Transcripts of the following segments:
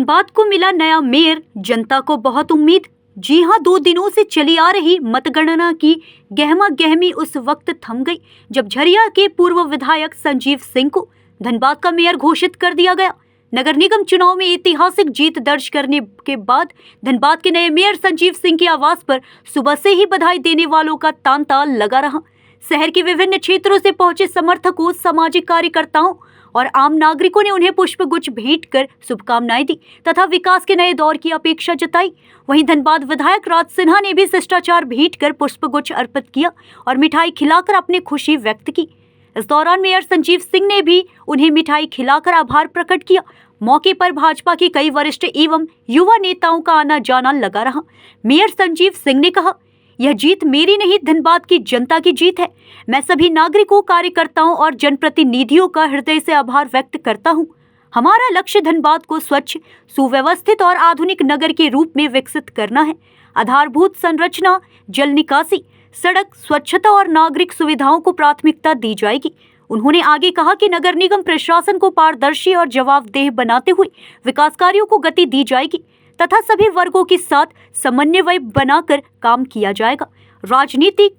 धनबाद को मिला नया मेयर, जनता को बहुत उम्मीद। जी हां, 2 दिनों से चली आ रही मतगणना की गहमा गहमी उस वक्त थम गई जब झरिया के पूर्व विधायक संजीव सिंह को धनबाद का मेयर घोषित कर दिया गया। नगर निगम चुनाव में ऐतिहासिक जीत दर्ज करने के बाद धनबाद के नए मेयर संजीव सिंह के आवास पर सुबह से ही बधाई देने वालों का तांता लगा रहा। शहर के विभिन्न क्षेत्रों से पहुंचे समर्थकों, सामाजिक कार्यकर्ताओं और आम नागरिकों ने उन्हें पुष्पगुच्छ भेंट कर शुभकामनाएं दी तथा विकास के नए दौर की अपेक्षा जताई। वहीं धनबाद विधायक राज सिन्हा ने भी शिष्टाचार भेंट कर पुष्पगुच्छ अर्पित किया और मिठाई खिलाकर अपनी खुशी व्यक्त की। इस दौरान मेयर संजीव सिंह ने भी उन्हें मिठाई खिलाकर आभार प्रकट किया। मौके पर भाजपा के कई वरिष्ठ एवं युवा नेताओं का आना जाना लगा रहा। मेयर संजीव सिंह ने कहा, यह जीत मेरी नहीं, धनबाद की जनता की जीत है। मैं सभी नागरिकों, कार्यकर्ताओं और जनप्रतिनिधियों का हृदय से आभार व्यक्त करता हूं। हमारा लक्ष्य धनबाद को स्वच्छ, सुव्यवस्थित और आधुनिक नगर के रूप में विकसित करना है। आधारभूत संरचना, जल निकासी, सड़क, स्वच्छता और नागरिक सुविधाओं को प्राथमिकता दी जाएगी। उन्होंने आगे कहा कि नगर निगम प्रशासन को पारदर्शी और जवाबदेह बनाते हुए विकास कार्यों को गति दी जाएगी तथा सभी वर्गों के साथ समन्वय बनाकर काम किया जाएगा। राजनीतिक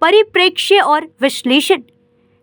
परिप्रेक्ष्य और विश्लेषण।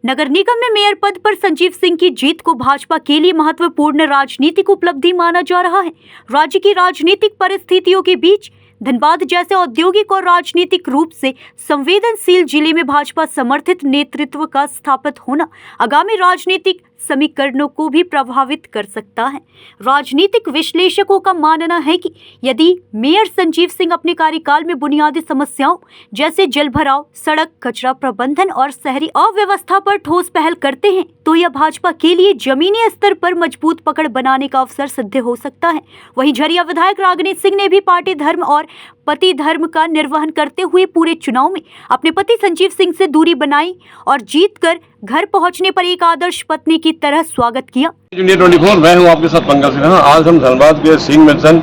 नगर निगम में मेयर पद पर संजीव सिंह की जीत को भाजपा के लिए महत्वपूर्ण राजनीतिक उपलब्धि माना जा रहा है। राज्य की राजनीतिक परिस्थितियों के बीच धनबाद जैसे औद्योगिक और राजनीतिक रूप से संवेदनशील जिले में भाजपा समर्थित नेतृत्व का स्थापित होना आगामी राजनीतिक समीकरणों को भी प्रभावित कर सकता है। राजनीतिक विश्लेषकों का मानना है कि यदि मेयर संजीव सिंह अपने कार्यकाल में बुनियादी समस्याओं जैसे जल भराव, सड़क, कचरा प्रबंधन और शहरी अव्यवस्था पर ठोस पहल करते हैं तो यह भाजपा के लिए जमीनी स्तर पर मजबूत पकड़ बनाने का अवसर सिद्ध हो सकता है। वहीं झरिया विधायक रागनीत सिंह ने भी पार्टी धर्म और पति धर्म का निर्वहन करते हुए पूरे चुनाव में अपने पति संजीव सिंह से दूरी बनाई और जीतकर घर पहुंचने पर एक आदर्श पत्नी की तरह स्वागत किया। इंडिया 24, मैं हूं आपके साथ पंकज सिन्हा। आज हम धनबाद के सिंह मिल्सन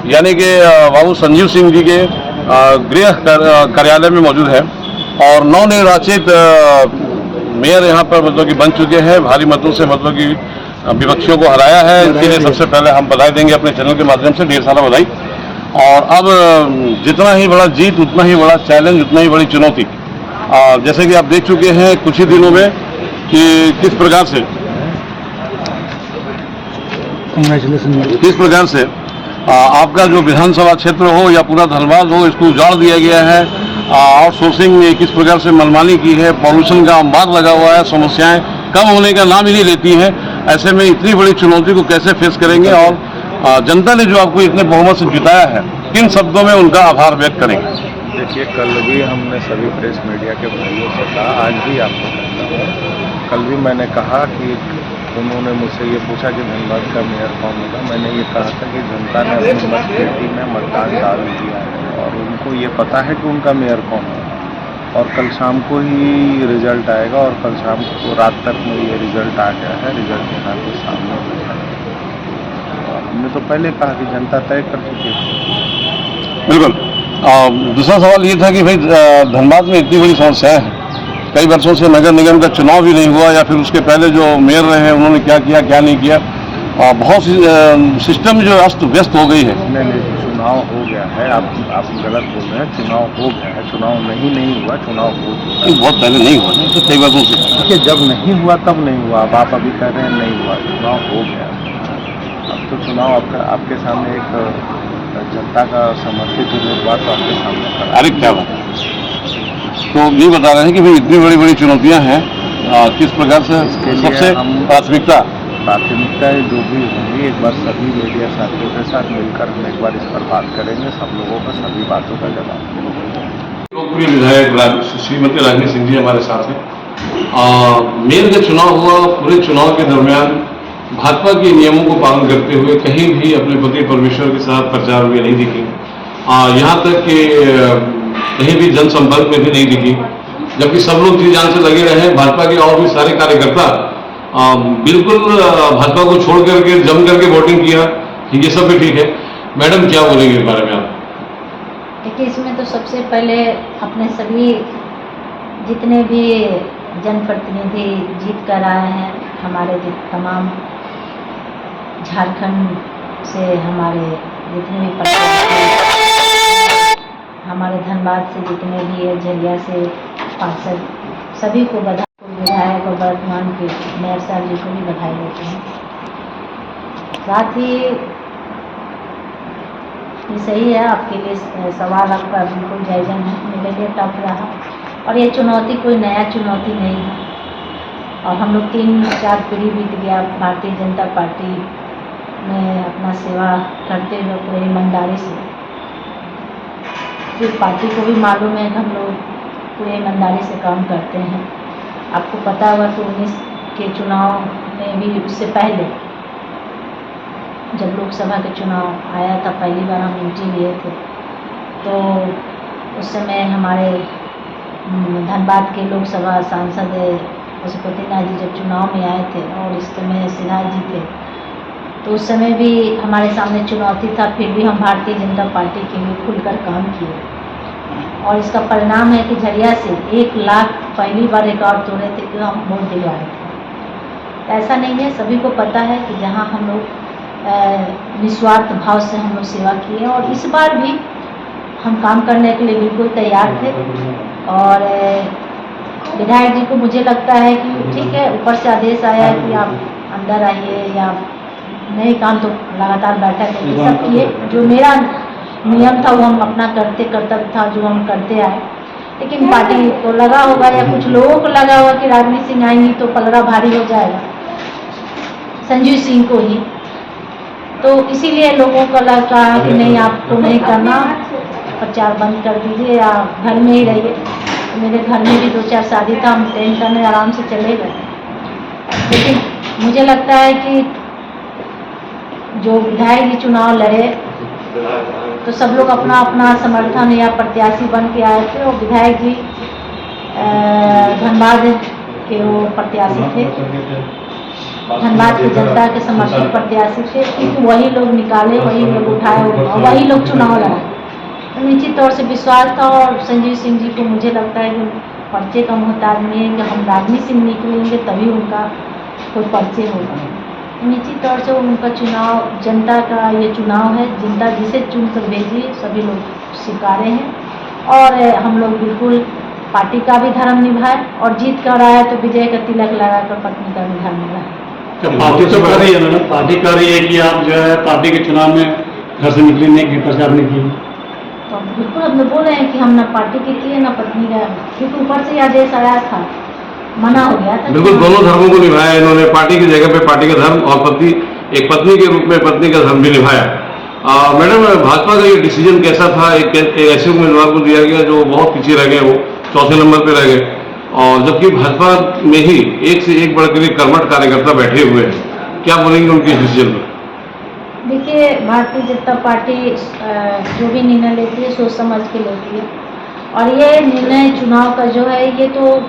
यानी कि बाबू संजीव सिंह जी के गृह कार्यालय में मौजूद है और नवनिर्वाचित मेयर यहां पर मतलब कि बन चुके हैं। भारी मतों से मतलब कि विपक्षियों को हराया है। इसके लिए सबसे पहले हम बधाई देंगे अपने चैनल के माध्यम से, ढेर सारा बधाई। और अब जितना ही बड़ा जीत उतना ही बड़ा चैलेंज, उतना ही बड़ी चुनौती। जैसे कि आप देख चुके हैं कुछ ही दिनों में कि किस प्रकार से आपका जो विधानसभा क्षेत्र हो या पूरा धनबाद हो, इसको उजाड़ दिया गया है। आउटसोर्सिंग ने किस प्रकार से मनमानी की है, पॉल्यूशन का अंबार लगा हुआ है, समस्याएं कम होने का नाम ही नहीं लेती हैं। ऐसे में इतनी बड़ी चुनौती को कैसे फेस करेंगे और जनता ने जो आपको इतने बहुमत से जिताया है, किन शब्दों में उनका आभार व्यक्त करेंगे? देखिए, कल भी हमने सभी प्रेस मीडिया के भाइयों से कहा, आज भी आपको कहता हूँ, कल भी मैंने कहा कि उन्होंने मुझसे ये पूछा कि धनबाद का मेयर कौन होगा। मैंने ये कहा था कि जनता ने अपनी मतपेटी में मतदान डाल दिया है और उनको ये पता है कि उनका मेयर कौन है और कल शाम को ही रिजल्ट आएगा और कल शाम को रात तक में ये रिजल्ट आ गया है। रिजल्ट यहाँ के सामने बैठा है। हमने तो पहले कहा कि जनता तय कर चुकी है। बिल्कुल। दूसरा सवाल ये था कि भाई धनबाद में इतनी बड़ी समस्याएं हैं, कई वर्षों से नगर निगम का चुनाव भी नहीं हुआ या फिर उसके पहले जो मेयर रहे हैं उन्होंने क्या किया क्या नहीं किया, बहुत सी सिस्टम जो अस्त व्यस्त हो गई है। नहीं, चुनाव हो गया है। आप गलत बोल रहे हैं। चुनाव हो गया है, चुनाव नहीं हुआ, चुनाव हो चुका है। बहुत पहले नहीं हुआ तो कई वर्षों से। देखिए, जब नहीं हुआ तब नहीं हुआ। अब आप अभी कह रहे हैं नहीं हुआ, चुनाव हो गया। अब तो चुनाव आपके सामने एक जनता का समर्थित उम्मीदवार तो आपके सामने खड़ा। अरे क्या बात, तो ये बता रहे हैं कि भाई इतनी बड़ी बड़ी चुनौतियां हैं, किस प्रकार से सबसे प्राथमिकताएं जो भी होंगी, एक बार सभी मीडिया साथियों के साथ मिलकर हम एक बार इस पर बात करेंगे, सब लोगों को सभी बातों का जवाब देंगे। लोकप्रिय विधायक श्रीमती रागनीत सिंह जी हमारे साथ हैं। मेयर का चुनाव हुआ, पूरे चुनाव के दरमियान भाजपा के नियमों को पालन करते हुए कहीं भी अपने पति परमेश्वर के साथ प्रचार में नहीं दिखी। यहाँ तक कि कहीं भी जनसंपर्क में भी नहीं दिखी, जबकि सब लोग जी जान से लगे रहे। भाजपा के और भी सारे कार्यकर्ता बिल्कुल भाजपा को छोड़ करके जम करके वोटिंग किया। ये सब भी ठीक है। मैडम क्या बोलेंगे इस बारे में आप? देखिए, इसमें तो सबसे पहले अपने सभी जितने भी जनप्रतिनिधि जीत कर आए हैं, हमारे तमाम झारखंड से हमारे जितने भी प्रत्याशी, हमारे धनबाद से जितने भी है, झरिया से पार्षद, सभी को बधाई, विधायक और वर्तमान के मेयर साहब जी को भी बधाई देते हैं। साथ ही ये सही है, आपके लिए सवाल आपका बिल्कुल जायज़ है, मेरे लिए टफ रहा और ये चुनौती कोई नया चुनौती नहीं है। और हम लोग 3-4 पीढ़ी बीत गया भारतीय जनता पार्टी में अपना सेवा करते हुए पूरी ईमानदारी से। फिर पार्टी को भी मालूम है कि हम लोग पूरी ईमानदारी से काम करते हैं। आपको पता होगा कि 19 के चुनाव में भी, उससे पहले जब लोकसभा के चुनाव आया था, पहली बार हम एंट्री लिए थे, तो उस समय हमारे धनबाद के लोकसभा सांसद पशुपतिनाथ जी जब चुनाव में आए थे और इस समय सिन्हा जी थे, तो उस समय भी हमारे सामने चुनौती था, फिर भी हम भारतीय जनता पार्टी के लिए खुलकर काम किए। और इसका परिणाम है कि झरिया से 1 लाख पहली बार रिकॉर्ड तोड़े थे कि हम वोट दिलवाए थे। ऐसा नहीं है, सभी को पता है कि जहां हम लोग निस्वार्थ भाव से हम लोग सेवा किए और इस बार भी हम काम करने के लिए बिल्कुल तैयार थे। और विधायक जी को मुझे लगता है कि ठीक है, ऊपर से आदेश आया कि आप अंदर आइए या नहीं, काम तो लगातार बैठक है, सब किए। जो मेरा नियम था वो हम अपना करते, कर्तव्य था जो हम करते आए। लेकिन पार्टी को लगा होगा या कुछ लोगों को लगा होगा कि रागिनी सिंह आएंगी तो पलड़ा भारी हो जाएगा संजीव सिंह को ही, तो इसीलिए लोगों को लगा कि नहीं, आपको नहीं करना, प्रचार बंद कर दीजिए या घर में ही रहिए। तो मेरे घर में भी 2-4 शादी था, हम टेंशन में आराम से चले गए। लेकिन मुझे लगता है कि जो विधायक जी चुनाव लड़े तो सब लोग अपना अपना समर्थन या प्रत्याशी बन के आए थे और विधायक जी धनबाद के वो प्रत्याशी थे, धनबाद की जनता के समर्थित प्रत्याशी थे, क्योंकि वही लोग निकाले, वही लोग उठाए और वही लोग चुनाव लड़ाए। तो निश्चित तौर से विश्वास था। और संजीव सिंह जी को मुझे लगता है कि पर्चे का मोहताज नहीं है कि हम रागिनी सिंह निकलेंगे तभी उनका कोई पर्चे होगा। निश्चित तौर से उनका चुनाव, जनता का ये चुनाव है, जनता जिसे चुन कर भेजी सभी लोग स्वीकारे हैं और हम लोग बिल्कुल पार्टी का भी धर्म निभाए और जीत कर आया तो विजय का तिलक लगाकर पत्नी का भी धर्म निभाए। पार्टी तो कर रही है मैडम, पार्टी कर रही है कि आप जो है पार्टी के चुनाव में घर से निकले नहीं, कि प्रचार नहीं किए? तो बिल्कुल हम लोग बोल रहे हैं कि हम न पार्टी के किए न पत्नी का, क्योंकि ऊपर से आदेश आया था, मना हो गया था। बिल्कुल दोनों धर्मों को निभाया इन्होंने, पार्टी की जगह पे पार्टी का धर्म और एक पत्नी के रूप में पत्नी का धर्म भी निभाया। मैडम, भाजपा का ये डिसीजन कैसा था? एक ऐसे उम्मीदवार को दिया गया जो बहुत पीछे रह गए, वो 4थे नंबर पे रह गए, और जबकि भाजपा में ही एक से एक बढ़ कर कर्मठ कार्यकर्ता बैठे हुए हैं। क्या बोलेंगे उनके डिसीजन पर? देखिए, भारतीय जनता पार्टी जो भी निर्णय लेती है सोच समझ के लेती है और ये निर्णय चुनाव का जो है ये तो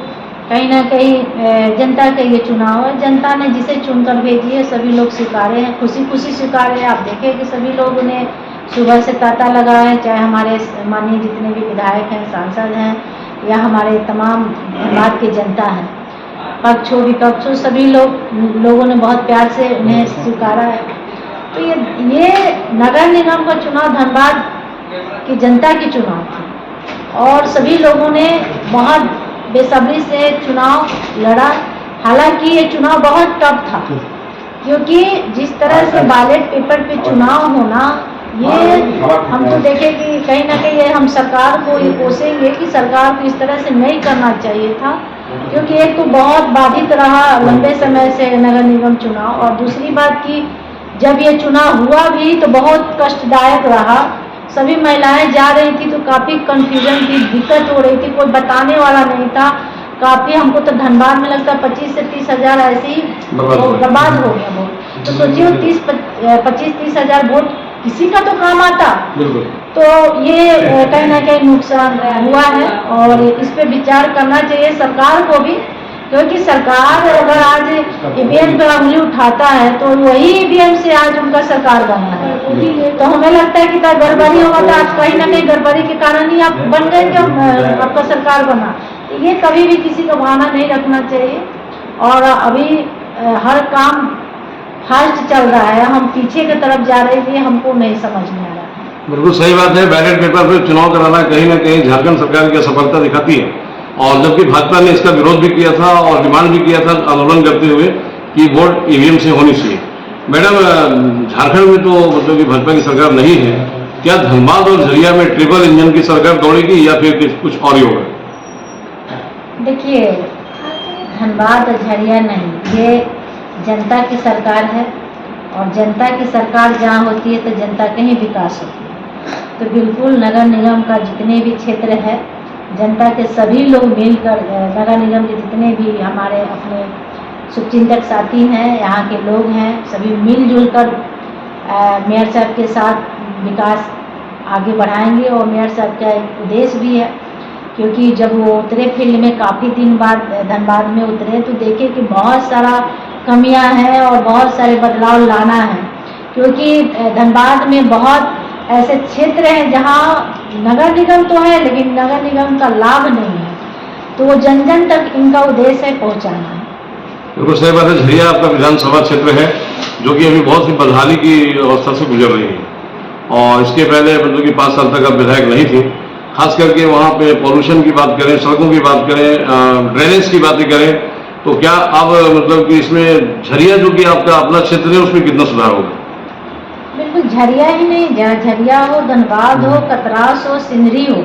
कहीं ना कहीं जनता का ये चुनाव है। जनता ने जिसे चुनकर भेजी है सभी लोग स्वीकारे हैं, खुशी खुशी स्वीकारे हैं। आप देखें कि सभी लोगों ने सुबह से तांता लगाया है, चाहे हमारे माननीय जितने भी विधायक हैं, सांसद हैं या हमारे तमाम धनबाद की जनता है, पक्ष हो विपक्ष हो, सभी लोगों ने बहुत प्यार से उन्हें स्वीकारा है। तो ये नगर निगम का चुनाव धनबाद की जनता की चुनाव थी और सभी लोगों ने बहुत बेसब्री से चुनाव लड़ा। हालांकि ये चुनाव बहुत टफ था, क्योंकि जिस तरह से बैलेट पेपर पे चुनाव होना, ये हम तो देखें कि कहीं ना कहीं ये हम सरकार को ये कोसेंगे कि सरकार को इस तरह से नहीं करना चाहिए था, क्योंकि एक तो बहुत बाधित रहा लंबे समय से नगर निगम चुनाव, और दूसरी बात कि जब ये चुनाव हुआ भी तो बहुत कष्टदायक रहा। सभी महिलाएं जा रही थी तो काफ़ी कंफ्यूजन थी, दिक्कत हो रही थी, कोई बताने वाला नहीं था। काफ़ी हमको तो धनबाद में लगता है 25 से 30 हज़ार ऐसे ही बर्बाद हो गया वोट। तो सोचिए 25-30 हज़ार वोट किसी का तो काम आता। तो ये कहीं ना कहीं नुकसान हुआ है और इस पे विचार करना चाहिए सरकार को भी, क्योंकि सरकार अगर आज ईवीएम पर उंगली उठाता है तो वही ईवीएम से आज उनका सरकार बना है। तो हमें लगता है कि गड़बड़ी होगा तो आज कहीं ना कहीं गड़बड़ी के कारण ही आप बन गए कि आपका सरकार बना। ये कभी भी किसी का बहाना नहीं रखना चाहिए और अभी हर काम फास्ट चल रहा है, हम पीछे की तरफ जा रहे हैं, ये हमको नहीं समझ में आ रहा है। बिल्कुल सही बात है। बैलेट पेपर पर चुनाव कराना कहीं ना कहीं झारखंड सरकार की असफलता दिखाती है, और जबकि भाजपा ने इसका विरोध भी किया था और डिमांड भी किया था आंदोलन करते हुए कि वोट ईवीएम से होनी चाहिए। मैडम, झारखंड में तो मतलब कि भाजपा की सरकार नहीं है, क्या धनबाद और झरिया में ट्रिपल इंजन की सरकार दौड़ेगी या फिर कुछ और ही होगा? देखिए, धनबाद और झरिया नहीं, ये जनता की सरकार है, और जनता की सरकार जहाँ होती है तो जनता का ही विकास होती है। तो बिल्कुल नगर निगम का जितने भी क्षेत्र है, जनता के सभी लोग मिलकर, नगर निगम के जितने भी हमारे अपने शुभचिंतक साथी हैं, यहाँ के लोग हैं, सभी मिलजुल कर मेयर साहब के साथ विकास आगे बढ़ाएंगे। और मेयर साहब का एक उद्देश्य भी है, क्योंकि जब वो उतरे फील्ड में काफ़ी दिन बाद धनबाद में उतरे तो देखे कि बहुत सारा कमियां हैं और बहुत सारे बदलाव लाना है, क्योंकि धनबाद में बहुत ऐसे क्षेत्र हैं जहां नगर निगम तो है लेकिन नगर निगम का लाभ नहीं है, तो वो जन जन तक इनका उद्देश्य है पहुंचाना है। बिल्कुल सही बात है। झरिया आपका विधानसभा क्षेत्र है जो कि अभी बहुत ही बदहाली की अवस्था से गुजर रही है, और इसके पहले मतलब कि 5 साल तक आप विधायक नहीं थे। खास करके वहाँ पे पॉल्यूशन की बात करें, सड़कों की बात करें, ड्रेनेज की बातें करें, तो क्या अब मतलब कि इसमें झरिया जो कि आपका अपना क्षेत्र है उसमें कितना सुधार होगा? बिल्कुल, झरिया ही नहीं, झरिया हो, धनबाद हो, कतरास हो, सिंदरी हो,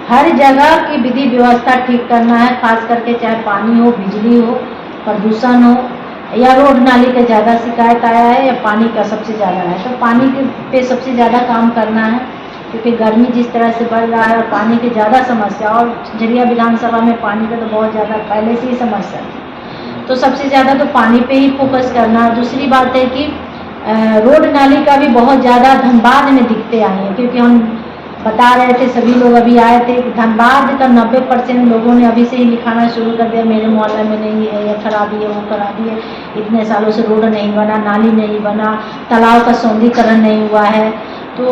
हर जगह की विधि व्यवस्था ठीक करना है। खास करके चाहे पानी हो, बिजली हो, प्रदूषण हो, या रोड नाली का ज़्यादा शिकायत आया है या पानी का सबसे ज़्यादा है, तो पानी के पे सबसे ज़्यादा काम करना है, क्योंकि गर्मी जिस तरह से बढ़ रहा है और पानी की ज़्यादा समस्या, और झरिया विधानसभा में पानी का तो बहुत ज़्यादा पहले से ही समस्या है, तो सबसे ज़्यादा तो पानी पे ही फोकस करना है। दूसरी बात है कि रोड नाली का भी बहुत ज़्यादा धनबाद में दिक्कतें आई हैं, क्योंकि हम बता रहे थे, सभी लोग अभी आए थे, धनबाद का 90% लोगों ने अभी से ही लिखाना शुरू कर दिया, मेरे मोहल्ले में नहीं है, ये खराबी है, वो खराबी है, इतने सालों से रोड नहीं बना, नाली नहीं बना, तालाब का सौंदर्यीकरण नहीं हुआ है। तो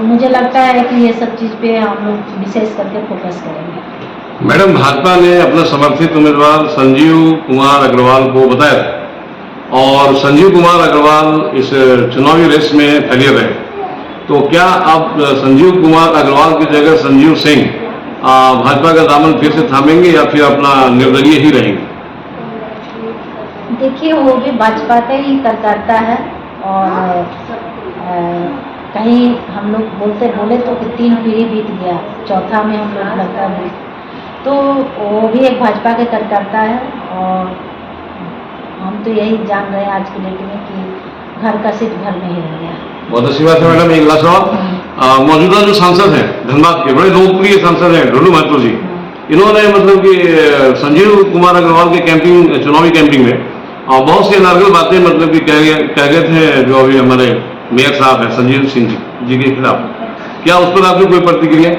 मुझे लगता है कि ये सब चीज़ पे हम लोग विशेष करके फोकस करेंगे। मैडम, भाजपा ने अपना समर्थित उम्मीदवार संजीव कुमार अग्रवाल को बताया, और संजीव कुमार अग्रवाल इस चुनावी रेस में फेलियर रहे, तो क्या आप संजीव कुमार अग्रवाल की जगह संजीव सिंह भाजपा का दामन फिर से थामेंगे या फिर अपना निर्दलीय ही रहेंगे? देखिए, वो भी भाजपा का ही कार्यकर्ता है, और कहीं हम लोग बोले तो कि 3 पीढ़ी बीत गया, चौथा में हम लोग लगता है, तो वो भी एक भाजपा के कार्यकर्ता है। और हम तो यही जान रहे हैं आज की डेट में कि घर का सिर्फ घर में ही रह गया। बहुत अच्छी बात है। मैडम, एक लास्ट सवाल, मौजूदा जो सांसद हैं धनबाद के, बड़े लोकप्रिय सांसद हैं ढोलू महतो जी, इन्होंने मतलब कि संजीव कुमार अग्रवाल के चुनावी कैंपिंग में बहुत सी अनारगल बातें मतलब कि कह गए थे, जो अभी हमारे मेयर साहब हैं संजीव सिंह जी के खिलाफ। क्या उस पर आपकी कोई प्रतिक्रिया?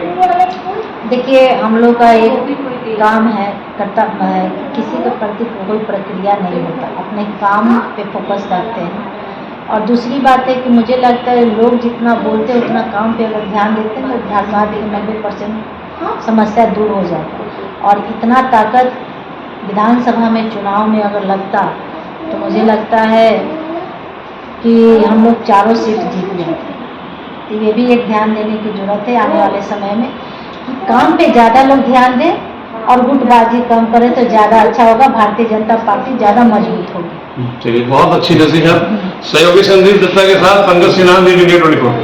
देखिए, हम लोग का एक काम है, कर्तव्य है, किसी के प्रति कोई प्रक्रिया नहीं होता, अपने काम पे फोकस रखते हैं। और दूसरी बात है कि मुझे लगता है लोग जितना बोलते हैं उतना काम पे अगर ध्यान देते हैं तो धनबाद की 90% समस्या दूर हो जाती है। और इतना ताकत विधानसभा में चुनाव में अगर लगता तो मुझे लगता है कि हम लोग 4 सीट जीत जाते। तो ये भी एक ध्यान देने की जरूरत है आने वाले समय में, कि काम पे ज़्यादा लोग ध्यान दें और गुटबाजी कम करें तो ज़्यादा अच्छा होगा, भारतीय जनता पार्टी ज़्यादा मजबूत होगी। चलिए, बहुत अच्छी नसीहत। सहयोगी संजीव दत्ता के साथ पंकज सिन्हा, DD 24।